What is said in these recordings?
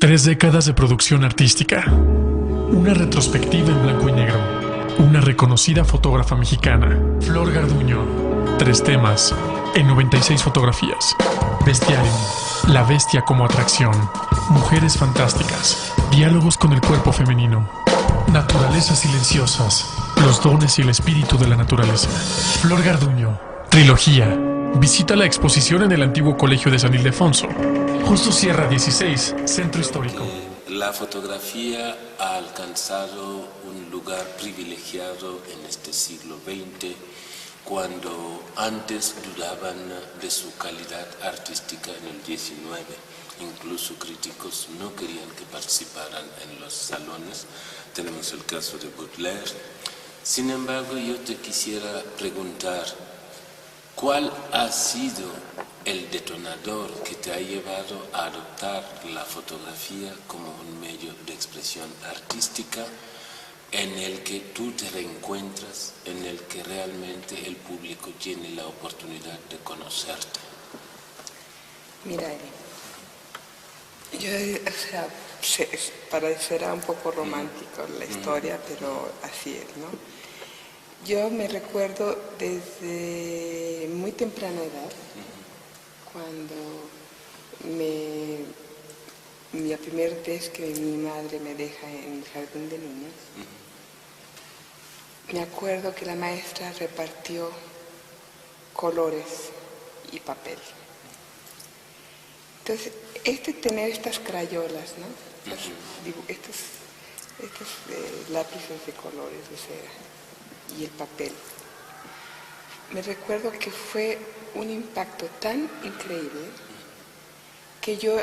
3 décadas de producción artística, una retrospectiva en blanco y negro, una reconocida fotógrafa mexicana, Flor Garduño, 3 temas en 96 fotografías, Bestiarium, la bestia como atracción, mujeres fantásticas, diálogos con el cuerpo femenino, naturalezas silenciosas, los dones y el espíritu de la naturaleza. Flor Garduño, trilogía. Visita la exposición en el antiguo Colegio de San Ildefonso, justo Sierra 16, Centro Histórico. La fotografía ha alcanzado un lugar privilegiado en este siglo XX, cuando antes dudaban de su calidad artística en el XIX. Incluso críticos no querían que participaran en los salones. Tenemos el caso de Baudelaire. Sin embargo, yo te quisiera preguntar, ¿cuál ha sido el detonador que te ha llevado a adoptar la fotografía como un medio de expresión artística en el que tú te reencuentras, en el que realmente el público tiene la oportunidad de conocerte? Mira, yo, parecerá un poco romántico la historia, pero así es, ¿no? Yo me recuerdo desde muy temprana edad, cuando la primera vez que mi madre me deja en el jardín de niños, me acuerdo que la maestra repartió colores y papel. Entonces, tener estas crayolas, ¿no? Estos lápices de colores de cera y el papel. Me recuerdo que fue un impacto tan increíble que yo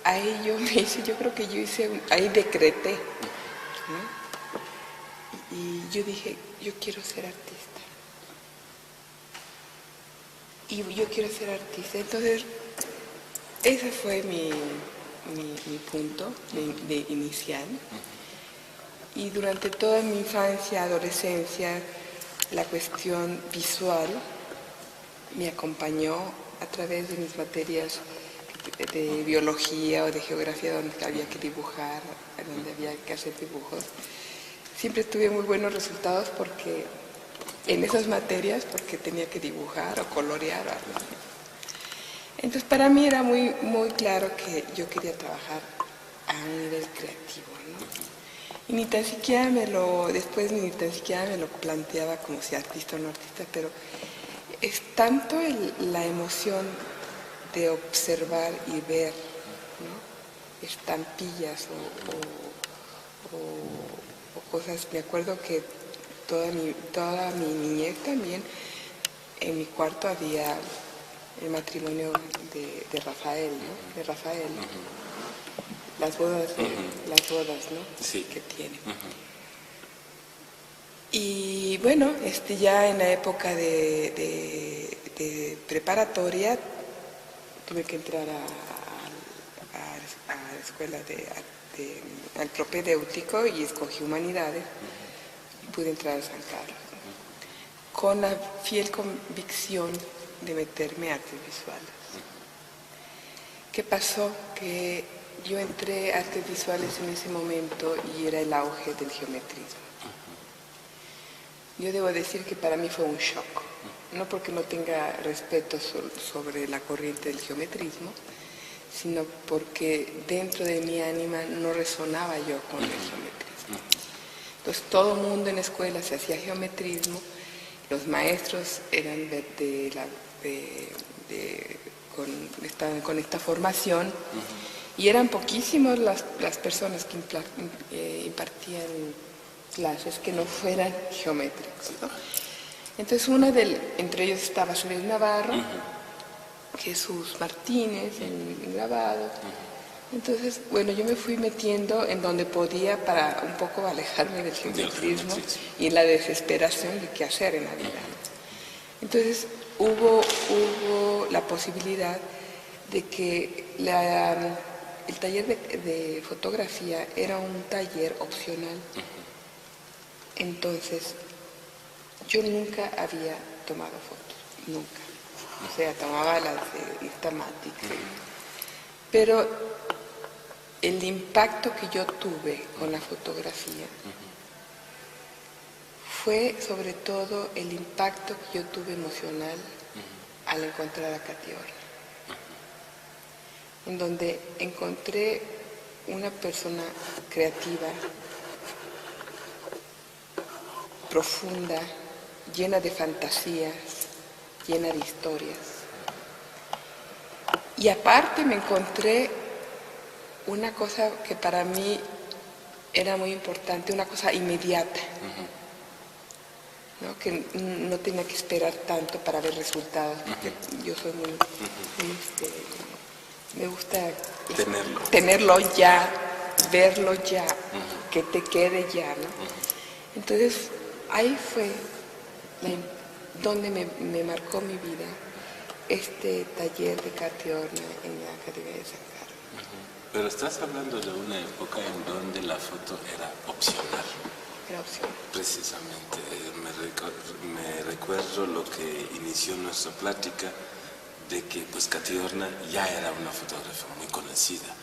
creo que yo hice, ahí decreté, ¿no? Y yo dije, yo quiero ser artista. Y yo quiero ser artista. Entonces, ese fue mi punto de inicial. Y durante toda mi infancia, adolescencia, la cuestión visual me acompañó a través de mis materias de biología o de geografía, donde había que dibujar, donde había que hacer dibujos. Siempre tuve muy buenos resultados en esas materias, porque tenía que dibujar o colorear o algo así. Entonces, para mí era muy, muy claro que yo quería trabajar a un nivel creativo, ¿no? Y ni tan siquiera me lo planteaba como si artista o no artista, pero es tanto la emoción de observar y ver, ¿no? Estampillas o cosas. Me acuerdo que toda mi niñez también, en mi cuarto había el matrimonio de Rafael, ¿no? De Rafael. Las bodas, ¿no? Sí. Que tiene. Y bueno, ya en la época de preparatoria tuve que entrar a la escuela al propedéutico y escogí humanidades y pude entrar a San Carlos, ¿no? Con la fiel convicción de meterme a artes visuales. ¿Qué pasó? Que yo entré a artes visuales en ese momento y era el auge del geometrismo. Yo debo decir que para mí fue un shock, no porque no tenga respeto sobre la corriente del geometrismo, sino porque dentro de mi ánima no resonaba yo con el geometrismo. Entonces todo el mundo en la escuela se hacía geometrismo, los maestros eran estaban con esta formación, y eran poquísimos las personas que impartían clases que no fueran geométricos, ¿no? Entonces entre ellos estaba Soler Navarro, Jesús Martínez en grabado. Entonces, bueno, yo me fui metiendo en donde podía para un poco alejarme del geometrismo y la desesperación de qué hacer en la vida. Entonces hubo la posibilidad de que el taller de fotografía era un taller opcional. Entonces, yo nunca había tomado fotos, nunca. O sea, tomaba las de Instamatic, pero el impacto que yo tuve con la fotografía fue sobre todo el impacto que yo tuve emocional al encontrar a Catiorna, en donde encontré una persona creativa, profunda, llena de fantasías, llena de historias. Y aparte me encontré una cosa que para mí era muy importante, una cosa inmediata, ¿no? Que no tenía que esperar tanto para ver resultados, porque yo soy muy me gusta tenerlo ya, verlo ya, que te quede ya, ¿no? Entonces ahí fue donde me marcó mi vida este taller de Catiorna en la Academia de San Carlos. Pero estás hablando de una época en donde la foto era opcional. Era opcional. Precisamente, me recuerdo lo que inició nuestra plática, de que pues Catiorna ya era una fotógrafa muy conocida,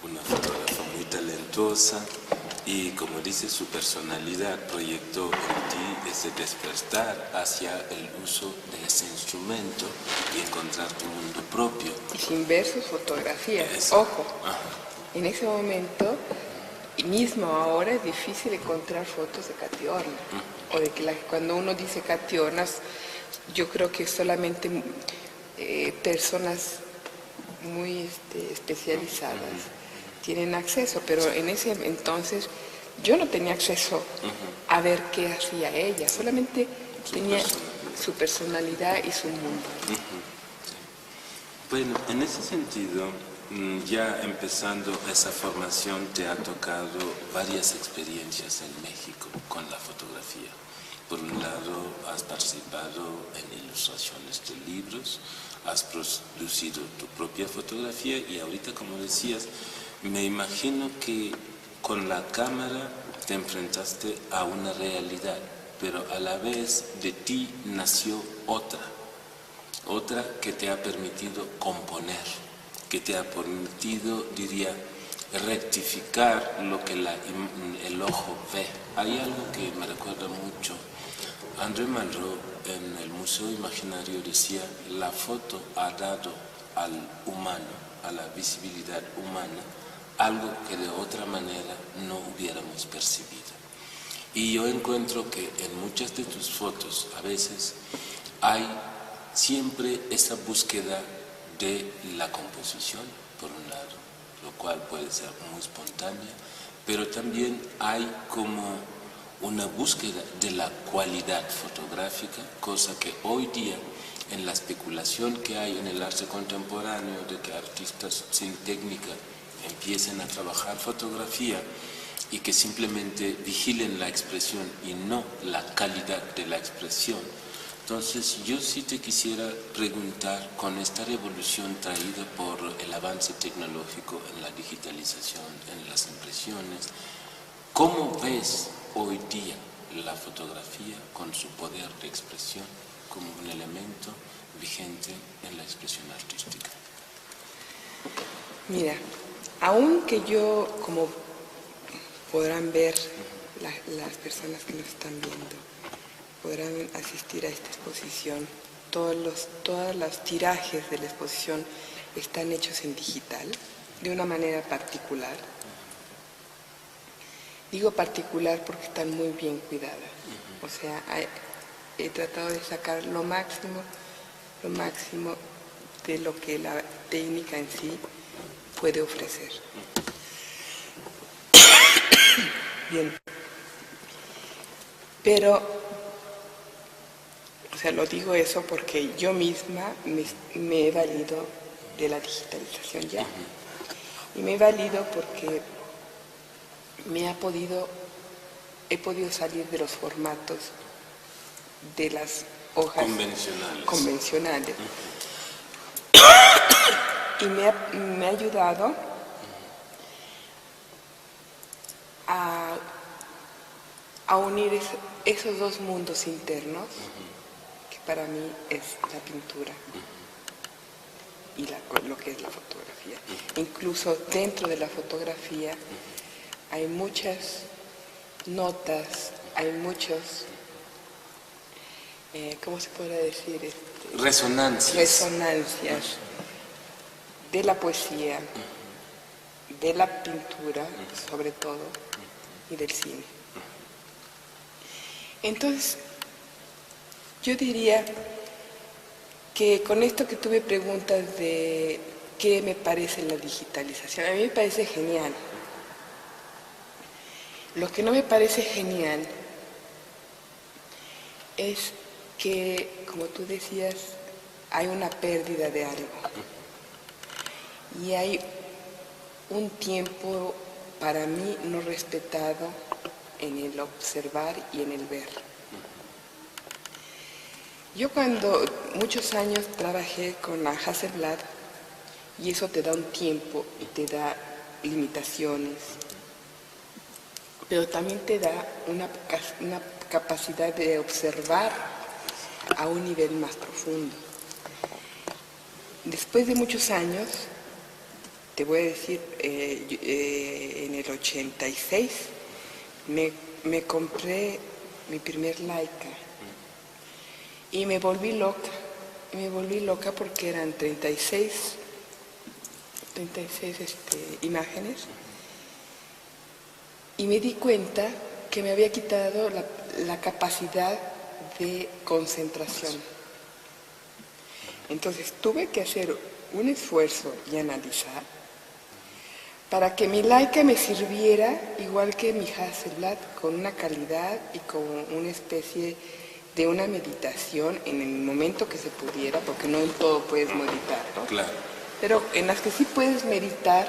una fotógrafa muy talentosa, y como dice, su personalidad proyectó en ti ese despertar hacia el uso de ese instrumento y encontrar tu mundo propio. Y sin ver sus fotografías, ojo, en ese momento, y mismo ahora, es difícil encontrar fotos de Catiorna, o de que cuando uno dice Catiornas, yo creo que solamente personas muy especializadas tienen acceso, pero en ese entonces yo no tenía acceso a ver qué hacía ella, solamente tenía su personalidad y su mundo. Bueno, en ese sentido, ya empezando esa formación, te ha tocado varias experiencias en México con la fotografía. Por un lado, has participado en ilustraciones de libros, has producido tu propia fotografía y ahorita, como decías, me imagino que con la cámara te enfrentaste a una realidad, pero a la vez de ti nació otra que te ha permitido componer, que te ha permitido, diría, rectificar lo que el ojo ve. Hay algo que me recuerda mucho. André Malraux en el Museo Imaginario decía: la foto ha dado al humano, a la visibilidad humana, algo que de otra manera no hubiéramos percibido. Y yo encuentro que en muchas de tus fotos a veces hay siempre esa búsqueda de la composición, por un lado, lo cual puede ser muy espontánea, pero también hay como una búsqueda de la cualidad fotográfica, cosa que hoy día, en la especulación que hay en el arte contemporáneo de que artistas sin técnica empiecen a trabajar fotografía y que simplemente vigilen la expresión y no la calidad de la expresión. Entonces yo sí te quisiera preguntar, con esta revolución traída por el avance tecnológico en la digitalización, en las impresiones, ¿cómo ves hoy día la fotografía con su poder de expresión como un elemento vigente en la expresión artística? Mira, aunque yo, como podrán ver las personas que nos están viendo, podrán asistir a esta exposición, todos los tirajes de la exposición están hechos en digital, de una manera particular. Digo particular porque están muy bien cuidadas. O sea, he tratado de sacar lo máximo de lo que la técnica en sí puede ofrecer. Bien. Pero, o sea, lo digo eso porque yo misma me he valido de la digitalización ya. Y me he valido porque he podido salir de los formatos de las hojas convencionales. Y me ha ayudado a unir esos dos mundos internos, que para mí es la pintura y lo que es la fotografía. Incluso dentro de la fotografía hay muchas notas, hay muchos, ¿cómo se podría decir? Resonancias de la poesía, de la pintura, sobre todo, y del cine. Entonces, yo diría que con esto que tú me preguntas de qué me parece la digitalización, a mí me parece genial. Lo que no me parece genial es que, como tú decías, hay una pérdida de algo. Y hay un tiempo, para mí, no respetado en el observar y en el ver. Yo cuando muchos años trabajé con la Hasselblad, y eso te da un tiempo y te da limitaciones, pero también te da una capacidad de observar a un nivel más profundo. Después de muchos años, te voy a decir, en el 86 me compré mi primer Leica y me volví loca porque eran 36 imágenes, y me di cuenta que me había quitado la capacidad de concentración. Entonces tuve que hacer un esfuerzo y analizar para que mi Leica me sirviera igual que mi Hasselblad, con una calidad y con una especie de una meditación en el momento que se pudiera, porque no en todo puedes meditar, ¿no? Claro. Pero en las que sí puedes meditar,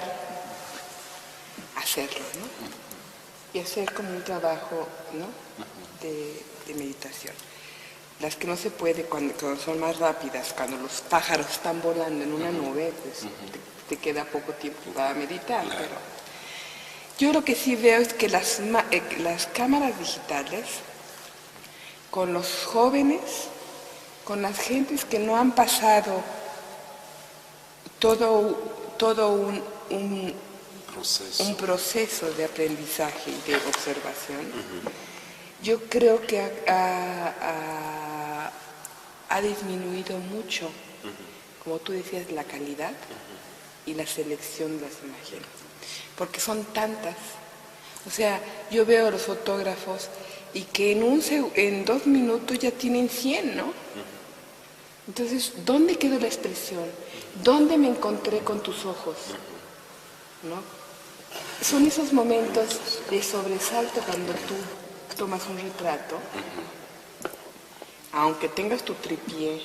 hacerlo, ¿no? Y hacer como un trabajo, ¿no?, de meditación. Las que no se puede, cuando son más rápidas, cuando los pájaros están volando en una nube, pues te queda poco tiempo para meditar. Claro. Pero yo lo que sí veo es que las cámaras digitales, con los jóvenes, con las gentes que no han pasado todo un proceso de aprendizaje y de observación, yo creo que ha disminuido mucho, como tú decías, la calidad y la selección de las imágenes, porque son tantas. O sea, yo veo a los fotógrafos y que en 2 minutos ya tienen 100, ¿no? Entonces, ¿dónde quedó la expresión? ¿Dónde me encontré con tus ojos? ¿No? Son esos momentos de sobresalto cuando tú tomas un retrato, aunque tengas tu trípié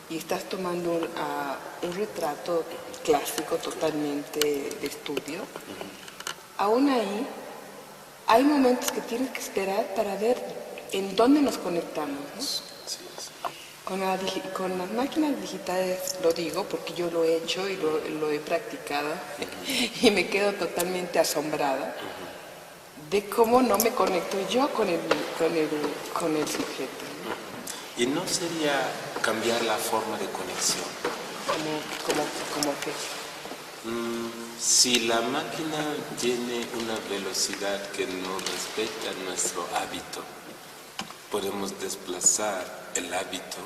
y estás tomando un retrato clásico totalmente de estudio, aún ahí hay momentos que tienes que esperar para ver en dónde nos conectamos, ¿no? Con las máquinas digitales, lo digo porque yo lo he hecho y lo he practicado, y me quedo totalmente asombrada de cómo no me conecto yo con el sujeto, ¿no? ¿Y no sería cambiar la forma de conexión? ¿Cómo qué? Si la máquina tiene una velocidad que no respeta nuestro hábito, podemos desplazar el hábito,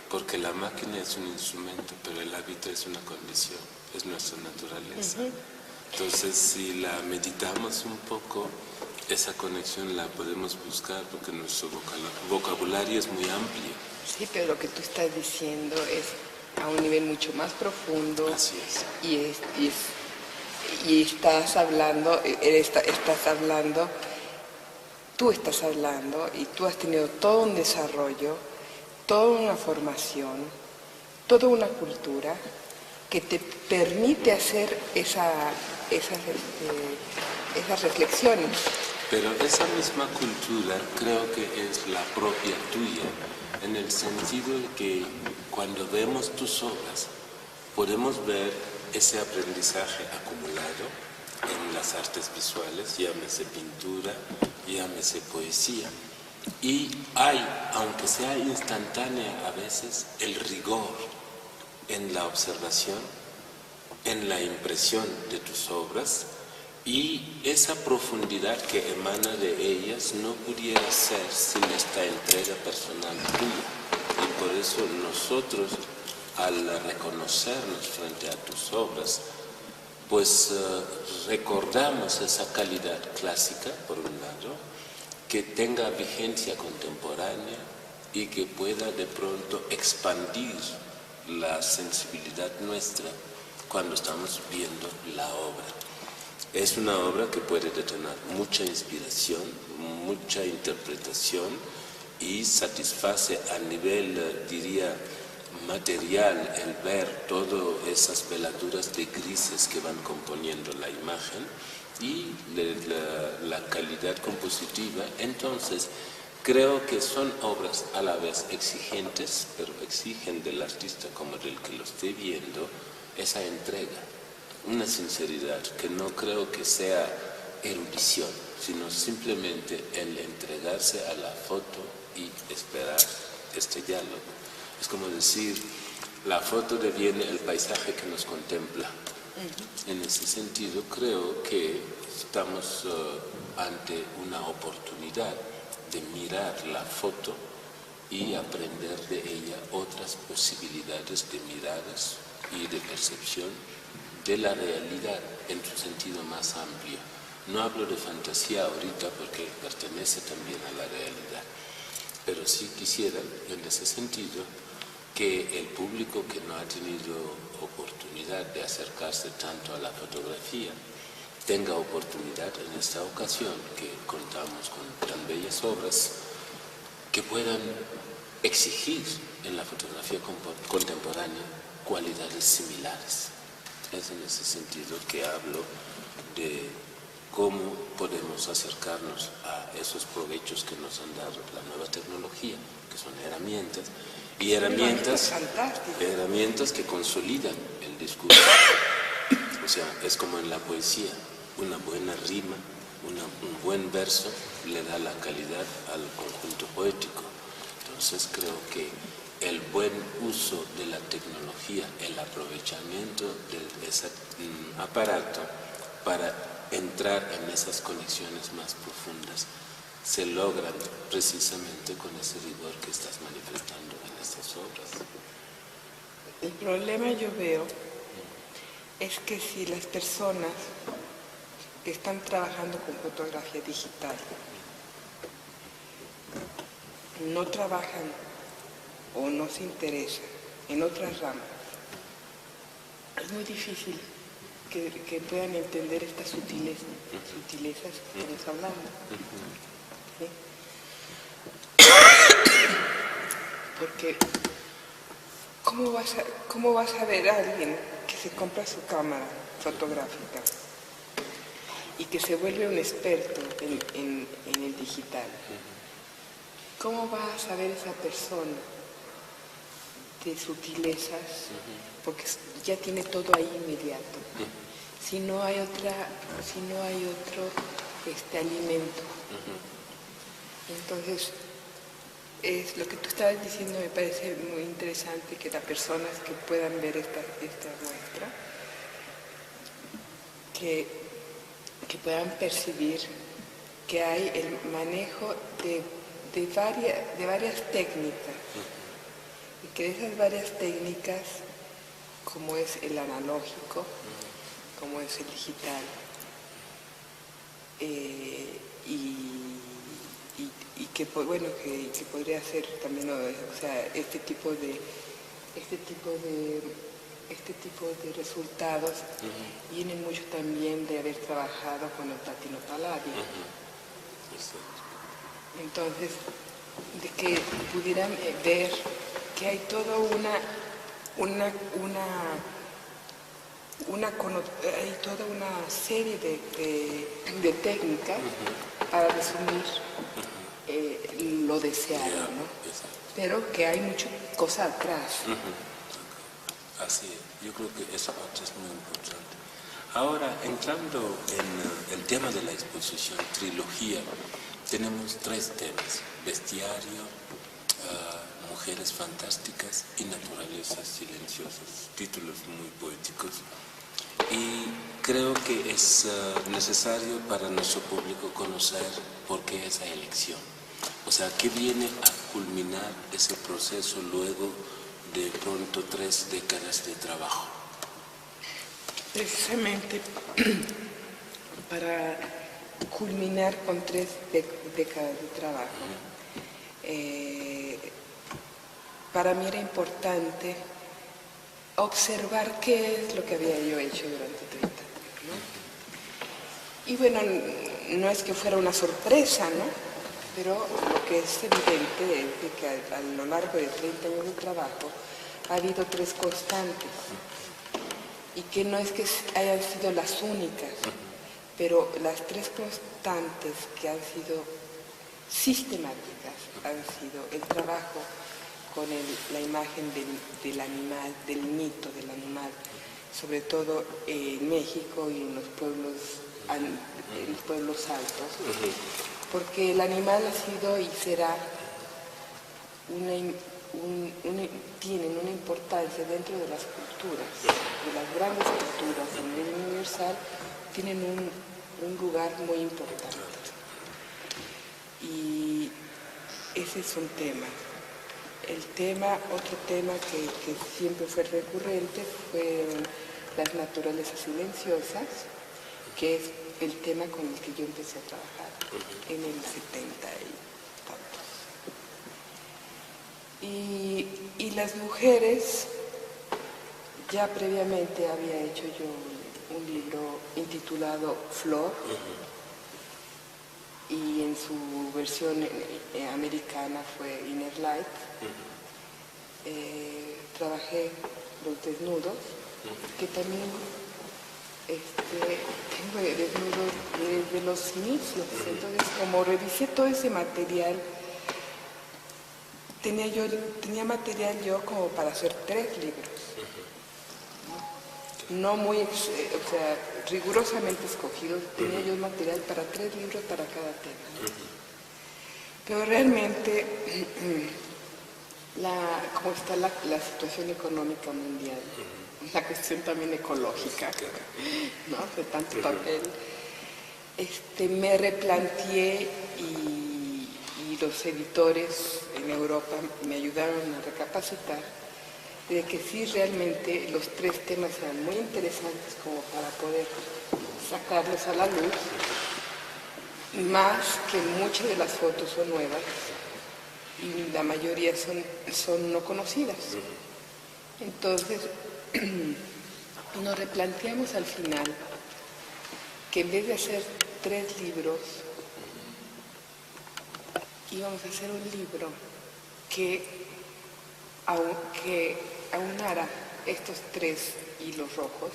porque la máquina es un instrumento, pero el hábito es una condición, es nuestra naturaleza. Entonces, si la meditamos un poco, esa conexión la podemos buscar, porque nuestro vocabulario es muy amplio. Sí, pero lo que tú estás diciendo es a un nivel mucho más profundo. Así es. Y estás hablando, tú estás hablando y tú has tenido todo un desarrollo, toda una formación, toda una cultura que te permite hacer esas reflexiones. Pero esa misma cultura creo que es la propia tuya, en el sentido de que cuando vemos tus obras podemos ver ese aprendizaje acumulado en las artes visuales, llámese pintura, llámese poesía. Y hay, aunque sea instantánea a veces, el rigor en la observación, en la impresión de tus obras, y esa profundidad que emana de ellas no pudiera ser sin esta entrega personal tuya. Y por eso nosotros, al reconocernos frente a tus obras, pues recordamos esa calidad clásica, por un lado, que tenga vigencia contemporánea y que pueda de pronto expandir la sensibilidad nuestra cuando estamos viendo la obra. Es una obra que puede detonar mucha inspiración, mucha interpretación y satisface a nivel, diría, material el ver todas esas veladuras de grises que van componiendo la imagen y la calidad compositiva. Entonces, creo que son obras a la vez exigentes, pero exigen del artista como del que lo esté viendo esa entrega, una sinceridad que no creo que sea erudición, sino simplemente el entregarse a la foto y esperar este diálogo. Es como decir, la foto deviene el paisaje que nos contempla. En ese sentido, creo que estamos ante una oportunidad de mirar la foto y aprender de ella otras posibilidades de miradas y de percepción de la realidad en su sentido más amplio. No hablo de fantasía ahorita porque pertenece también a la realidad, pero sí quisiera, en ese sentido, que el público que no ha tenido oportunidad de acercarse tanto a la fotografía tenga oportunidad en esta ocasión, que contamos con tan bellas obras que puedan exigir en la fotografía contemporánea cualidades similares. Es en ese sentido que hablo de cómo podemos acercarnos a esos provechos que nos han dado la nueva tecnología, que son herramientas, y herramientas que consolidan el discurso. O sea, es como en la poesía, una buena rima, un buen verso le da la calidad al conjunto poético. Entonces creo que el buen uso de la tecnología, el aprovechamiento de ese aparato para entrar en esas conexiones más profundas, se logran precisamente con ese rigor que estás manifestando en estas obras. El problema, yo veo, es que si las personas que están trabajando con fotografía digital no trabajan o no se interesan en otras ramas, es muy difícil que puedan entender estas sutilezas que estamos hablando. ¿Sí? Porque ¿cómo vas a ver a alguien que se compra su cámara fotográfica y que se vuelve un experto en el digital? ¿Cómo va a saber esa persona de sutilezas? Porque ya tiene todo ahí inmediato. Si no hay otro alimento. Entonces, es lo que tú estabas diciendo, me parece muy interesante, que las personas que puedan ver esta muestra, que puedan percibir que hay el manejo de varias técnicas, y que de esas varias técnicas, como es el analógico, como es el digital, y que bueno, que podría ser también, o sea, este tipo de resultados vienen mucho también de haber trabajado con el platino paladio. Entonces, de que pudieran ver que hay toda hay toda una serie de técnicas para resumir lo deseado, ¿no? Pero que hay mucha cosa atrás. Así es, yo creo que esa parte es muy importante. Ahora, entrando en el tema de la exposición, trilogía, tenemos 3 temas: bestiario, Mujeres fantásticas y naturalezas silenciosas, títulos muy poéticos. Y creo que es necesario para nuestro público conocer por qué esa elección. O sea, ¿qué viene a culminar ese proceso luego de pronto 3 décadas de trabajo? Precisamente para culminar con 3 décadas de trabajo, para mí era importante observar qué es lo que había yo hecho durante 30 años, ¿no? Y bueno, no es que fuera una sorpresa, ¿no? Pero lo que es evidente es de que a lo largo de 30 años de trabajo ha habido 3 constantes, y que no es que hayan sido las únicas, pero las 3 constantes que han sido sistemáticas han sido el trabajo con la imagen del animal, del mito del animal, sobre todo en México y en los pueblos altos, porque el animal ha sido y será tienen una importancia dentro de las culturas, de las grandes culturas a nivel universal, tienen un lugar muy importante. Y ese es un tema. Otro tema que siempre fue recurrente fueron las naturalezas silenciosas, que es el tema con el que yo empecé a trabajar en el 70 y tantos. Y las mujeres, ya previamente había hecho yo un libro intitulado Flor, y en su versión americana fue Inner Light. Trabajé los desnudos, que también tengo desnudos desde los inicios. Entonces, como revisé todo ese material, tenía material yo como para hacer 3 libros. No muy, rigurosamente escogidos, tenía yo material para 3 libros para cada tema. Pero realmente, como está la situación económica mundial, la cuestión también ecológica, ¿no? De tanto papel, me replanteé y los editores en Europa me ayudaron a recapacitar de que sí, realmente los 3 temas eran muy interesantes como para poder sacarlos a la luz, más que muchas de las fotos son nuevas y la mayoría son no conocidas. Entonces, nos replanteamos al final que en vez de hacer 3 libros, íbamos a hacer un libro que aunara estos 3 hilos rojos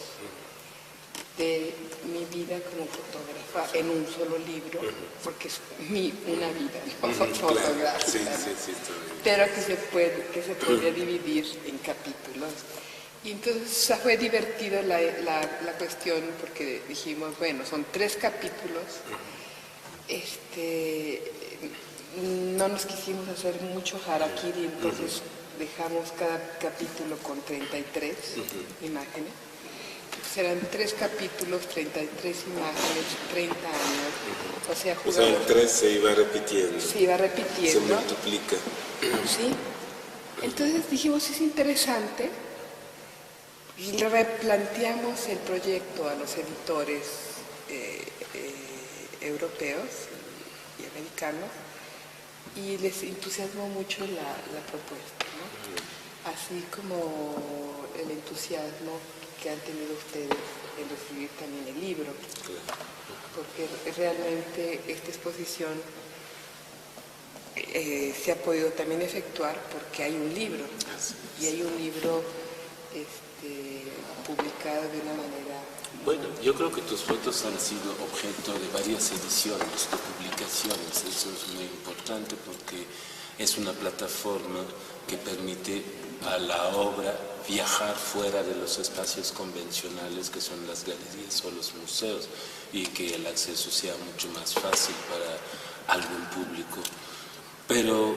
de mi vida como fotógrafa en un solo libro, porque es una vida, ¿no? Fotográfica, sí, pero que se podía dividir en capítulos. Y entonces fue divertido la cuestión, porque dijimos, bueno, son 3 capítulos, no nos quisimos hacer mucho harakiri, entonces dejamos cada capítulo con 33 imágenes. Serán 3 capítulos, 33 imágenes, 30 años. O sea, el 3 se iba repitiendo. Se iba repitiendo. Se multiplica. Sí. Entonces dijimos, es interesante. Y replanteamos el proyecto a los editores europeos y americanos, y les entusiasmó mucho la propuesta, ¿no? Así como el entusiasmo que han tenido ustedes en recibir también el libro, porque realmente esta exposición se ha podido también efectuar porque hay un libro, y hay un libro publicado de una manera... Bueno, yo creo que tus fotos han sido objeto de varias ediciones, de publicaciones. Eso es muy importante porque es una plataforma que permite a la obra viajar fuera de los espacios convencionales que son las galerías o los museos, y que el acceso sea mucho más fácil para algún público. Pero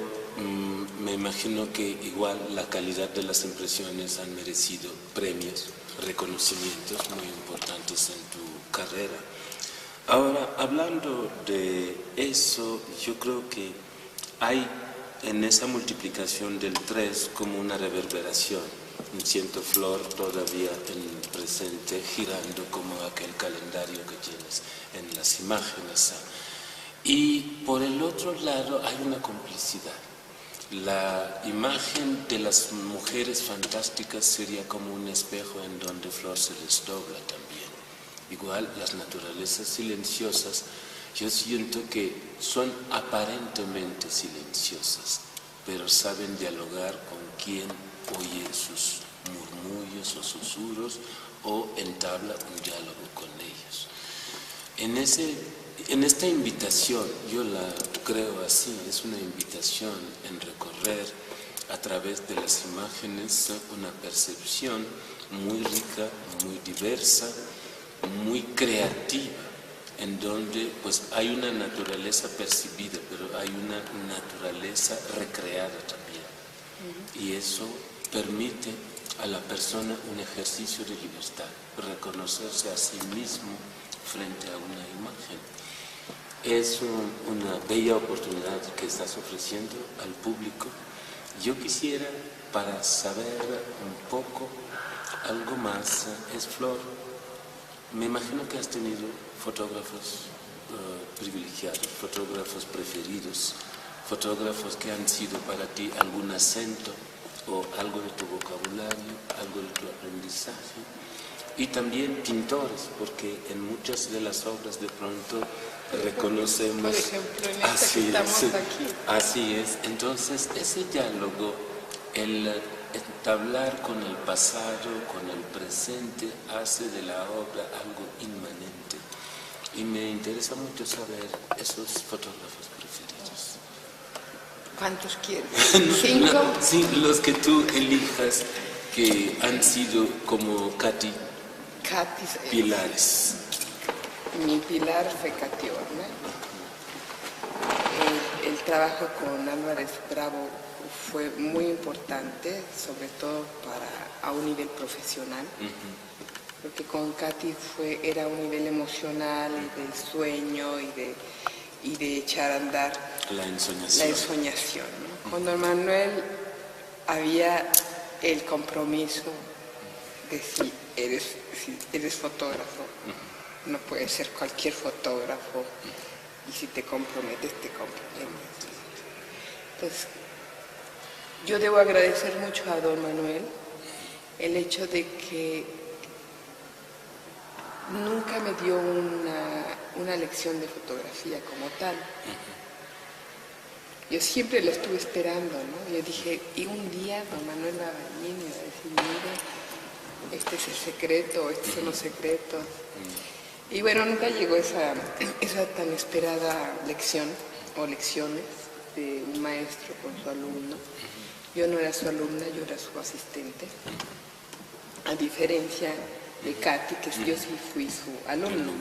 me imagino que igual la calidad de las impresiones han merecido premios, reconocimientos muy importantes en tu carrera. Ahora, hablando de eso, yo creo que hay en esa multiplicación del 3 como una reverberación. Siento Flor todavía en presente, girando como aquel calendario que tienes en las imágenes. Y por el otro lado hay una complicidad. La imagen de las mujeres fantásticas sería como un espejo en donde Flor se desdobla también. Igual las naturalezas silenciosas, yo siento que son aparentemente silenciosas, pero saben dialogar con quien oye sus murmullos o susurros o entabla un diálogo con ellos. En esta invitación, yo la creo así, es una invitación en recorrer a través de las imágenes una percepción muy rica, muy diversa, muy creativa, en donde pues hay una naturaleza percibida, pero hay una naturaleza recreada también. Y eso permite a la persona un ejercicio de libertad, reconocerse a sí mismo frente a una imagen. Es una bella oportunidad que estás ofreciendo al público. Yo quisiera, para saber un poco algo más, es Flor, me imagino que has tenido fotógrafos privilegiados, fotógrafos preferidos, fotógrafos que han sido para ti algún acento o algo de tu vocabulario, algo de tu aprendizaje, y también pintores, porque en muchas de las obras de pronto reconocemos... Por ejemplo, en esta que estamos aquí. Así es. Entonces, ese diálogo, el entablar con el pasado, con el presente, hace de la obra algo inmanente. Y me interesa mucho saber esos fotógrafos preferidos. ¿Cuántos quieres? ¿5? Sí, los que tú elijas, que han sido como Katy pilares. Mi pilar fue Katy Horner. El trabajo con Álvarez Bravo fue muy importante, sobre todo a un nivel profesional, porque con Katy era un nivel emocional y del sueño y de echar a andar la ensoñación. ¿no? Con Don Manuel había el compromiso de si eres fotógrafo, no puedes ser cualquier fotógrafo, y si te comprometes, te comprometes. Entonces, yo debo agradecer mucho a Don Manuel el hecho de que nunca me dio una lección de fotografía como tal. Yo siempre lo estuve esperando, ¿no? Yo dije, y un día Don Manuel va a venir y va a decir, mire, este es el secreto, estos son los secretos. Y bueno, nunca llegó esa tan esperada lección o lecciones de un maestro con su alumno. Yo no era su alumna, yo era su asistente, a diferencia de Katy, que yo sí fui su alumno.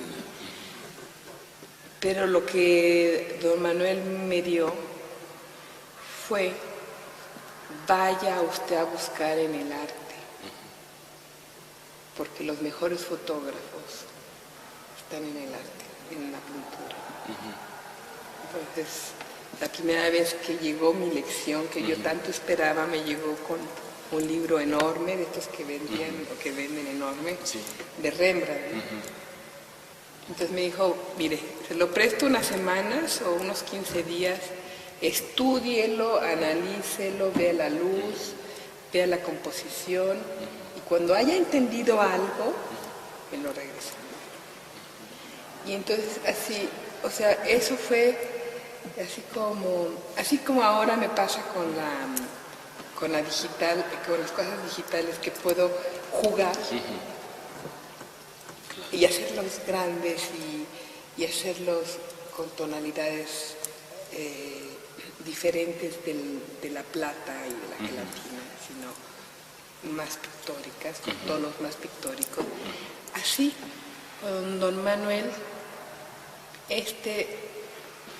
Pero lo que Don Manuel me dio fue, vaya usted a buscar en el arte, porque los mejores fotógrafos están en el arte, en la pintura. Entonces, la primera vez que llegó mi lección, que yo tanto esperaba, me llegó con un libro enorme, de estos que vendían o que venden enorme, de Rembrandt. Entonces me dijo, mire, se lo presto unas semanas o unos 15 días, estúdielo, analícelo, vea la luz, vea la composición, y cuando haya entendido algo, me lo regresa. Y entonces así, o sea, eso fue así como ahora me pasa con la digital, con las cosas digitales, que puedo jugar y hacerlos grandes y hacerlos con tonalidades diferentes de la plata y de la gelatina, sino más pictóricas, con tonos más pictóricos. Así, con Don Manuel,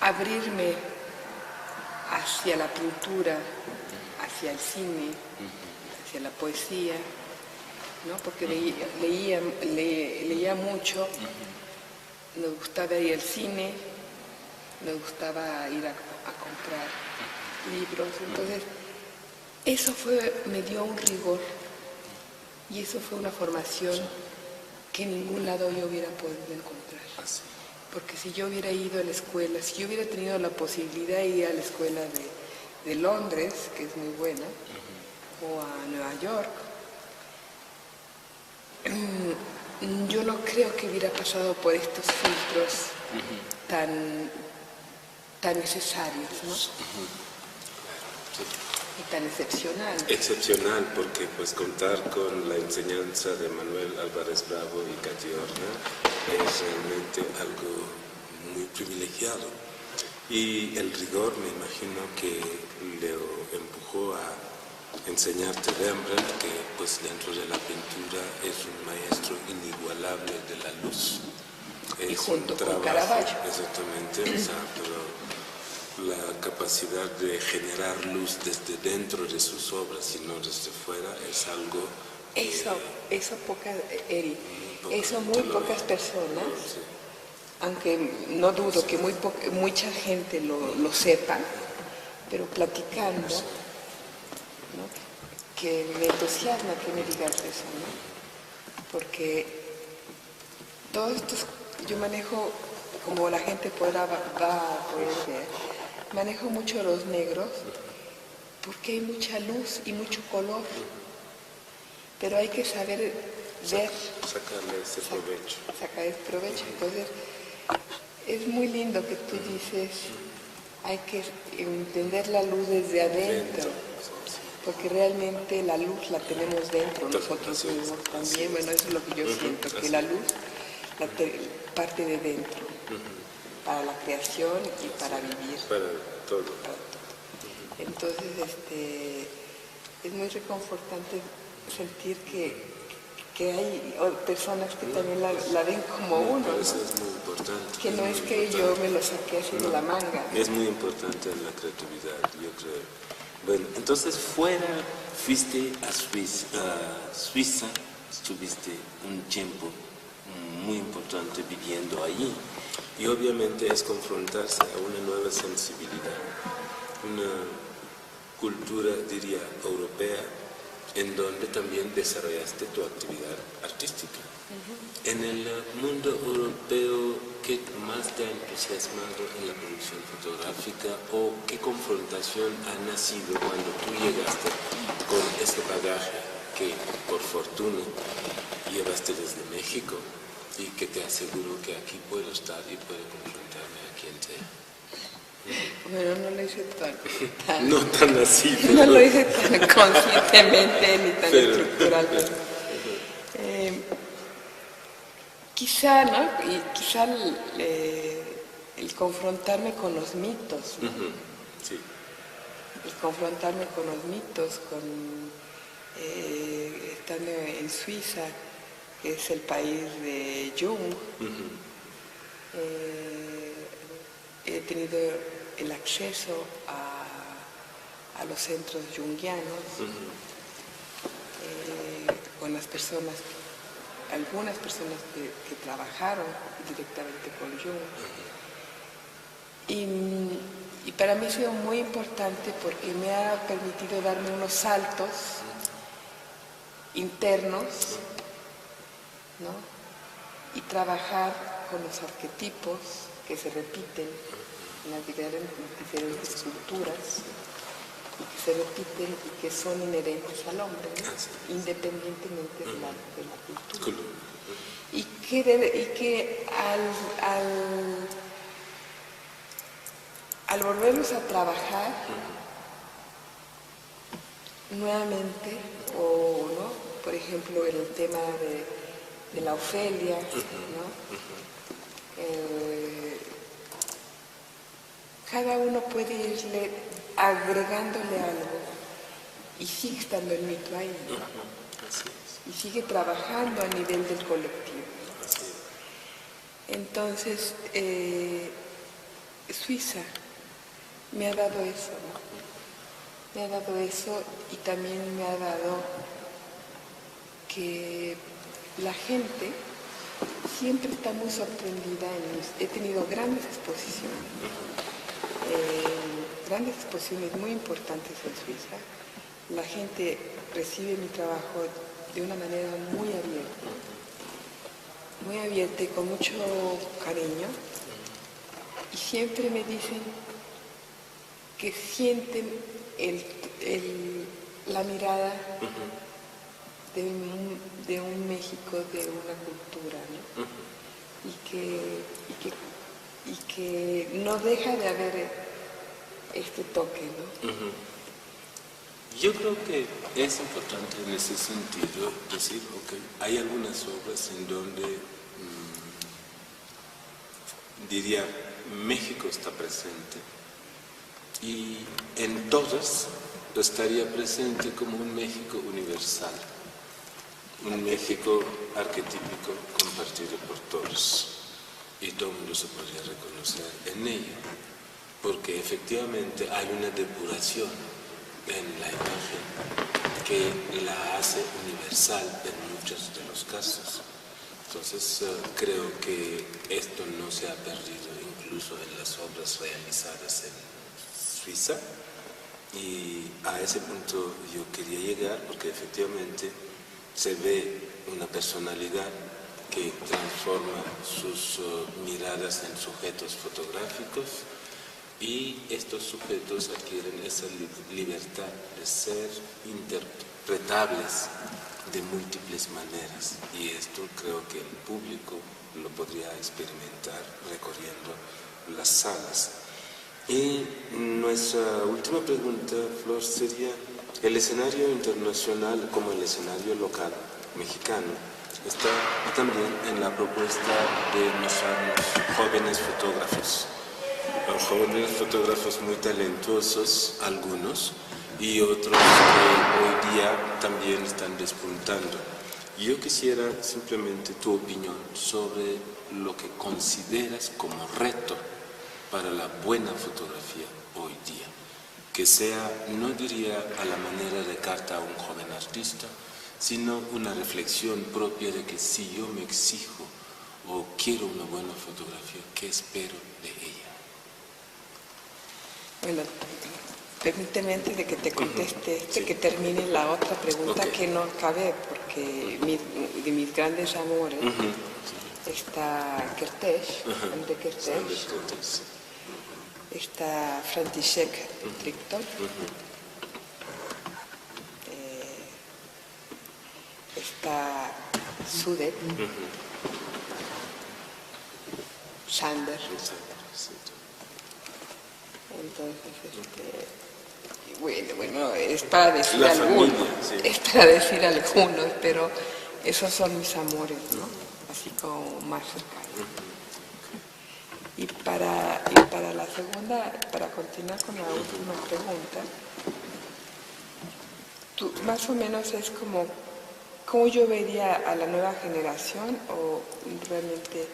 abrirme hacia la pintura, hacia el cine, hacia la poesía, ¿no? Porque leía mucho, me gustaba ir al cine, me gustaba ir a comprar libros, entonces eso me dio un rigor y eso fue una formación que en ningún lado yo hubiera podido encontrar. Porque si yo hubiera ido a la escuela, si yo hubiera tenido la posibilidad de ir a la escuela de Londres, que es muy buena, o a Nueva York, yo no creo que hubiera pasado por estos filtros tan necesarios, ¿no? Y tan excepcional. Excepcional, porque pues contar con la enseñanza de Manuel Álvarez Bravo y Katy Horna es realmente algo muy privilegiado. Y el rigor, me imagino que le empujó a enseñarte Rembrandt, que pues dentro de la pintura es un maestro inigualable de la luz. Y junto con Caravaggio. Exactamente, o sea, pero la capacidad de generar luz desde dentro de sus obras y no desde fuera es algo... muy pocas personas, sí. Aunque no dudo que mucha gente lo sepa, pero platicando, ¿no? Que me entusiasma que me digas eso, ¿no? Porque todos estos, yo manejo, como la gente va a poder ver, manejo mucho los negros porque hay mucha luz y mucho color, pero hay que saber ver, sacarle ese provecho. Sacar ese provecho. Entonces, es muy lindo que tú dices, hay que entender la luz desde adentro, porque realmente la luz la tenemos dentro, nosotros mismos también. Bueno, eso es lo que yo siento, que la luz parte de dentro, para la creación y para vivir. Para todo. Entonces, es muy reconfortante sentir que hay personas que también la ven como uno, ¿no? Eso es muy importante. Que no es que yo me lo saqué así de la manga. Es muy importante la creatividad, yo creo. Bueno, entonces fuiste a Suiza, estuviste un tiempo muy importante viviendo allí. Y obviamente es confrontarse a una nueva sensibilidad, una cultura, diría, europea, en donde también desarrollaste tu actividad artística. En el mundo europeo, ¿qué más te ha entusiasmado en la producción fotográfica o qué confrontación ha nacido cuando tú llegaste con ese bagaje que, por fortuna, llevaste desde México y que te aseguro que aquí puedo estar y puedo confrontarme a quien sea? Bueno, no lo hice tan no tan así. No lo hice tan conscientemente ni tan estructuralmente. Quizá, ¿no? Y quizá el confrontarme con los mitos, ¿no? Sí. El confrontarme con los mitos, estando en Suiza, que es el país de Jung, he tenido el acceso a los centros junguianos, con las personas, algunas personas que trabajaron directamente con Jung. Y para mí ha sido muy importante porque me ha permitido darme unos saltos internos, ¿no? Y trabajar con los arquetipos que se repiten en las diferentes culturas y que se repiten y que son inherentes al hombre, ¿no? Independientemente de la cultura. Y que al volverlos a trabajar nuevamente, o ¿no? Por ejemplo el tema de la Ofelia, ¿no? Cada uno puede irle agregándole algo y sigue estando el mito ahí, ¿no? Y sigue trabajando a nivel del colectivo. Entonces, Suiza me ha dado eso, ¿no? Me ha dado eso y también me ha dado que la gente siempre está muy sorprendida. He tenido grandes exposiciones muy importantes en Suiza. La gente recibe mi trabajo de una manera muy abierta y con mucho cariño. Y siempre me dicen que sienten la mirada de un México, de una cultura, ¿no? Y que no deja de haber este toque, ¿no? Yo creo que es importante en ese sentido decir, hay algunas obras en donde, diría, México está presente y en todas estaría presente como un México universal, un México arquetípico compartido por todos y todo el mundo se podría reconocer en ello, porque efectivamente hay una depuración en la imagen que la hace universal en muchos de los casos. Entonces creo que esto no se ha perdido incluso en las obras realizadas en Suiza, y a ese punto yo quería llegar porque efectivamente se ve una personalidad que transforma sus miradas en sujetos fotográficos, y estos sujetos adquieren esa libertad de ser interpretables de múltiples maneras, y esto creo que el público lo podría experimentar recorriendo las salas. Y nuestra última pregunta, Flor, sería: el escenario internacional como el escenario local mexicano está también en la propuesta de mostrarnos jóvenes fotógrafos muy talentosos, algunos, y otros que hoy día también están despuntando. Yo quisiera simplemente tu opinión sobre lo que consideras como reto para la buena fotografía hoy día, que sea, no diría a la manera de carta a un joven artista, sino una reflexión propia de que si yo me exijo o quiero una buena fotografía, ¿qué espero de ella? Bueno, permíteme antes de que te conteste que termine la otra pregunta que no cabe, porque de mis grandes amores está Kertész, André Kertész, está František Trictor, está Sudet, Sander. Entonces, bueno, es para decir algunos, pero esos son mis amores, ¿no? Así como más cercanos. Y para la segunda, para continuar con la última pregunta, tú, más o menos es como ¿cómo yo vería a la nueva generación o realmente?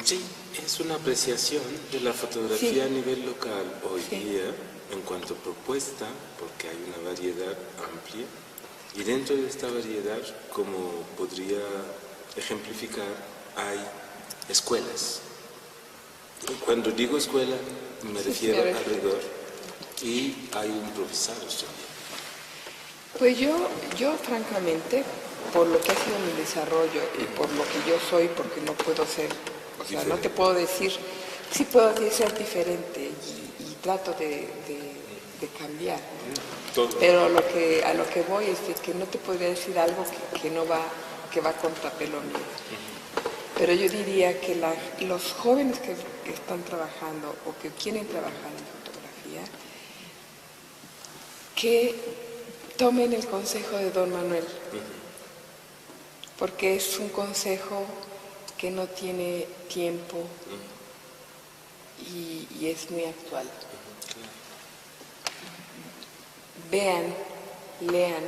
Sí, es una apreciación de la fotografía a nivel local hoy día en cuanto a propuesta, porque hay una variedad amplia, y dentro de esta variedad, como podría ejemplificar, hay escuelas. Cuando digo escuela me refiero al rigor, y hay improvisados también. Pues yo francamente, por lo que ha sido mi desarrollo y por lo que yo soy, porque no puedo ser, o sea, no te puedo decir, sí puedo ser diferente y trato de cambiar, ¿no? Pero a lo que voy es de que no te podría decir algo que va contra pelo mío. Pero yo diría que los jóvenes que están trabajando o que quieren trabajar en fotografía, que tomen el consejo de Don Manuel, porque es un consejo que no tiene tiempo y es muy actual. Vean, lean,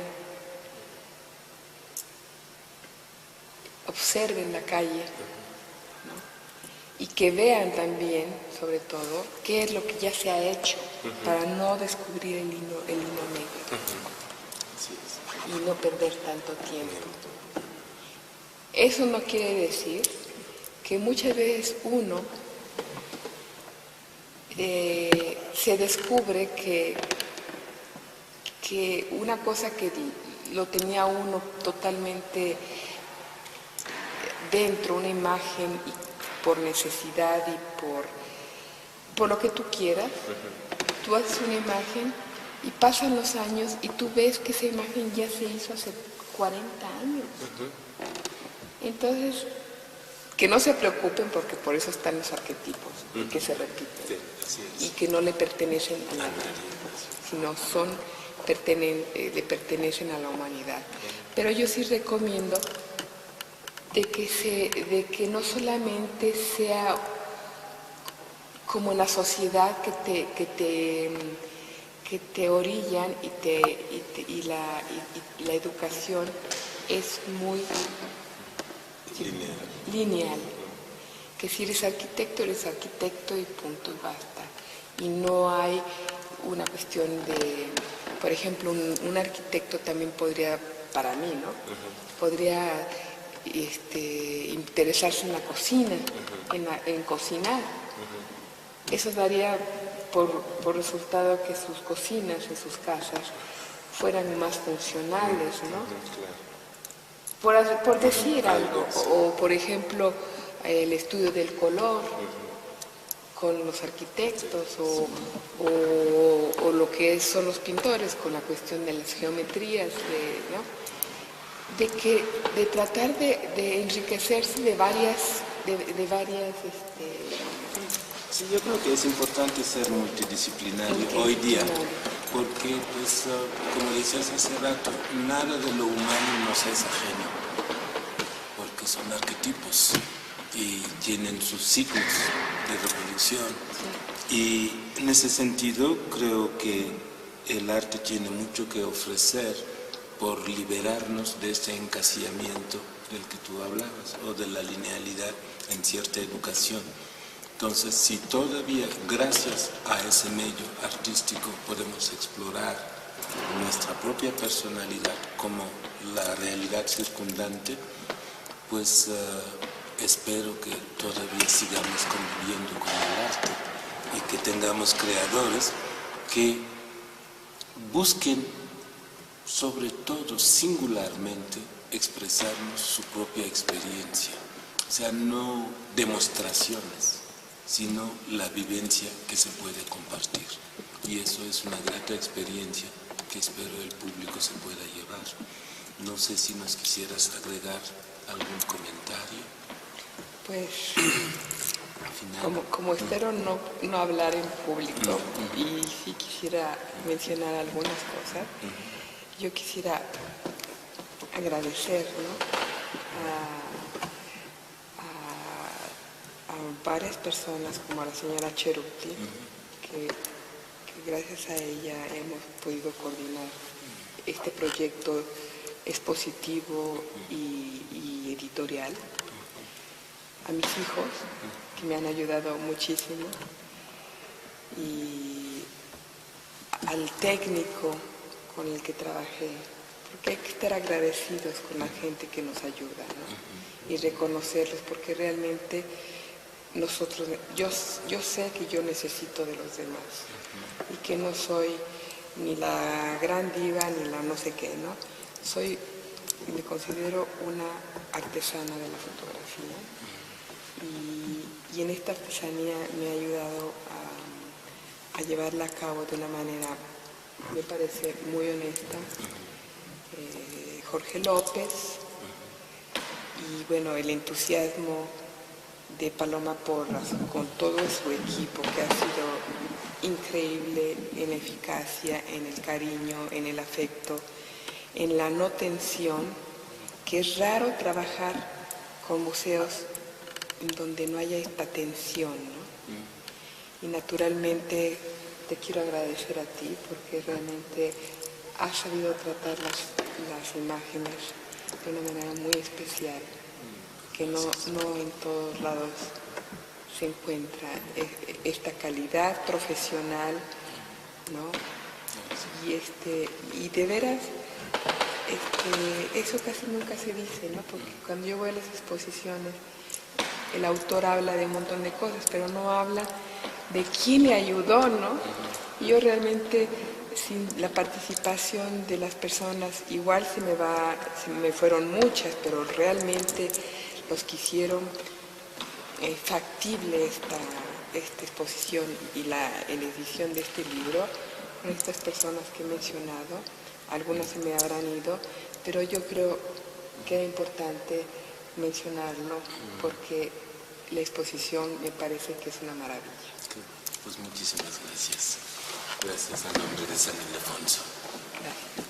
observen la calle, ¿no? Y que vean también, sobre todo, qué es lo que ya se ha hecho para no descubrir el hilo negro y no perder tanto tiempo. Eso no quiere decir que muchas veces uno se descubre que una cosa que lo tenía uno totalmente dentro, una imagen, y por necesidad y por lo que tú quieras, tú haces una imagen y pasan los años y tú ves que esa imagen ya se hizo hace 40 años. Entonces, que no se preocupen porque por eso están los arquetipos, que se repiten y que no le pertenecen a nadie, sino le pertenecen a la humanidad. Pero yo sí recomiendo de que no solamente sea como en la sociedad que te orillan y la educación es muy lineal. Que si eres arquitecto y punto y basta. Y no hay una cuestión de, por ejemplo, un arquitecto también podría, para mí, ¿no? Podría interesarse en la cocina, en cocinar. Eso daría por resultado que sus cocinas en sus casas fueran más funcionales, ¿no? Por decir algo, o por ejemplo, el estudio del color con los arquitectos, o lo que son los pintores con la cuestión de las geometrías, ¿no? De tratar de enriquecerse de varias Sí, yo creo que es importante ser multidisciplinario hoy día, porque, pues, como decías hace rato, nada de lo humano nos es ajeno, porque son arquetipos y tienen sus ciclos de reproducción. Y en ese sentido creo que el arte tiene mucho que ofrecer por liberarnos de ese encasillamiento del que tú hablabas, o de la linealidad en cierta educación. Entonces, si todavía, gracias a ese medio artístico, podemos explorar nuestra propia personalidad como la realidad circundante, pues espero que todavía sigamos conviviendo con el arte y que tengamos creadores que busquen, sobre todo singularmente, expresarnos su propia experiencia. O sea, no demostraciones, sino la vivencia que se puede compartir. Y eso es una grata experiencia que espero el público se pueda llevar. No sé si nos quisieras agregar algún comentario. Pues, como espero no hablar en público, y si quisiera mencionar algunas cosas, yo quisiera agradecer, ¿no?, a varias personas como a la señora Cheruti, que gracias a ella hemos podido coordinar este proyecto expositivo y editorial, a mis hijos, que me han ayudado muchísimo, y al técnico con el que trabajé, porque hay que estar agradecidos con la gente que nos ayuda, ¿no?, y reconocerlos, porque realmente yo sé que yo necesito de los demás, y que no soy ni la gran diva ni la no sé qué, ¿no? Me considero una artesana de la fotografía, y en esta artesanía me ha ayudado a llevarla a cabo de una manera, me parece, muy honesta, Jorge López, y bueno, el entusiasmo de Paloma Porras con todo su equipo, que ha sido increíble en la eficacia, en el cariño, en el afecto, en la no tensión, que es raro trabajar con museos en donde no haya esta tensión, ¿no? Y naturalmente te quiero agradecer a ti, porque realmente has sabido tratar las imágenes de una manera muy especial, que no en todos lados se encuentra esta calidad profesional, ¿no? Y de veras, eso casi nunca se dice, ¿no? Porque cuando yo voy a las exposiciones, el autor habla de un montón de cosas, pero no habla de quién le ayudó, ¿no? Y yo realmente, sin la participación de las personas, igual se me fueron muchas, pero realmente los que hicieron factible esta exposición y la edición de este libro, con estas personas que he mencionado, algunas se me habrán ido, pero yo creo que era importante mencionarlo porque la exposición me parece que es una maravilla. Pues muchísimas gracias. Gracias a nombre de San Ildefonso. Gracias.